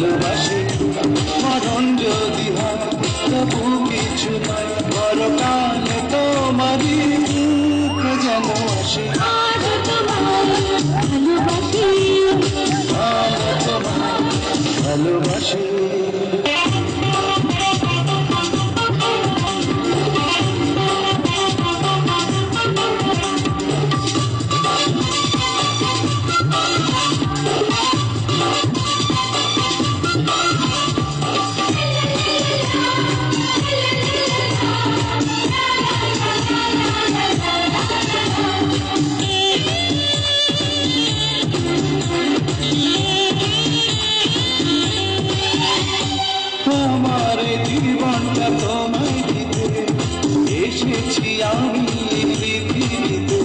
ভালোবাসি মরণ যদি হয় তবু কিছু নয় পরকালে তোমারই বুকে যেন আসি ভালোবাসি ভালোবাসি আমার জীবনটা তোমায় দিতে এসেছি আমি পৃথিবীতে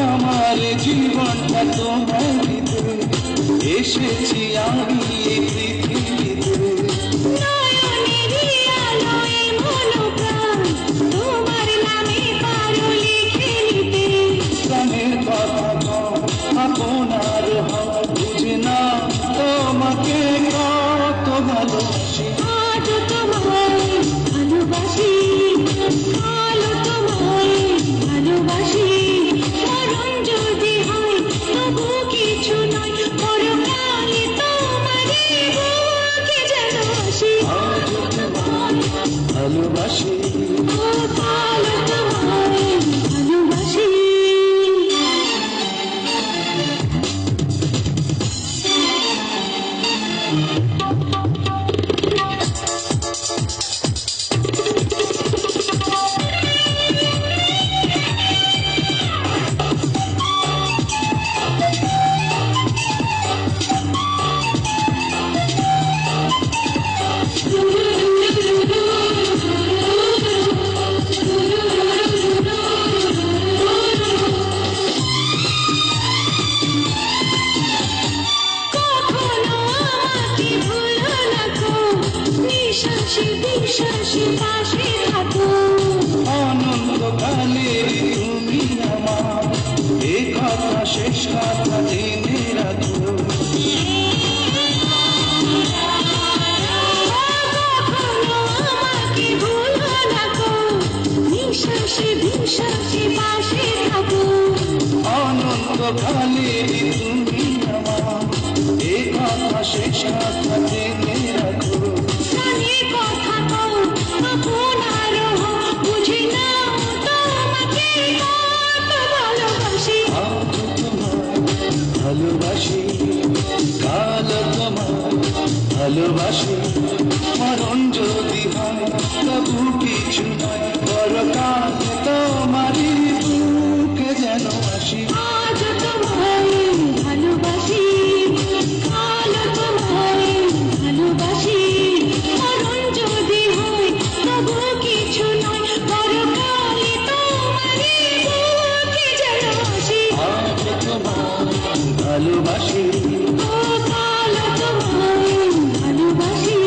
আমার জীবনটা তোমায় দিতে এসেছি আমি পৃথিবীতে আপনার বুঝি না তোমাকে কত ভালোবাসি ভালোবাসি ভালোবাসি মরণ যদি হয় তবু কিছু নয় পরকালে তোমারই বুকে যেন আসি ভালোবাসি ভালোবাসি অনন্তকালে তুমি আমার এ কথা শেষ কথা জেনে রাখো অনন্তকালে তুমি আমার এ কথা শেষ কথা জেনে রাখো ভালোবাসি কাল তোমার ভালোবাসি মরণ যদি হয় তবু কিছু নয় পরকাল তোমারই বুকে যেন আসি ভালোবাসি ভালোবাসি মরণ যদি হয় তবু কিছু নয় পরকালে তোমারই বুকে যেন আসি ভালোবাসি ভালোবাসি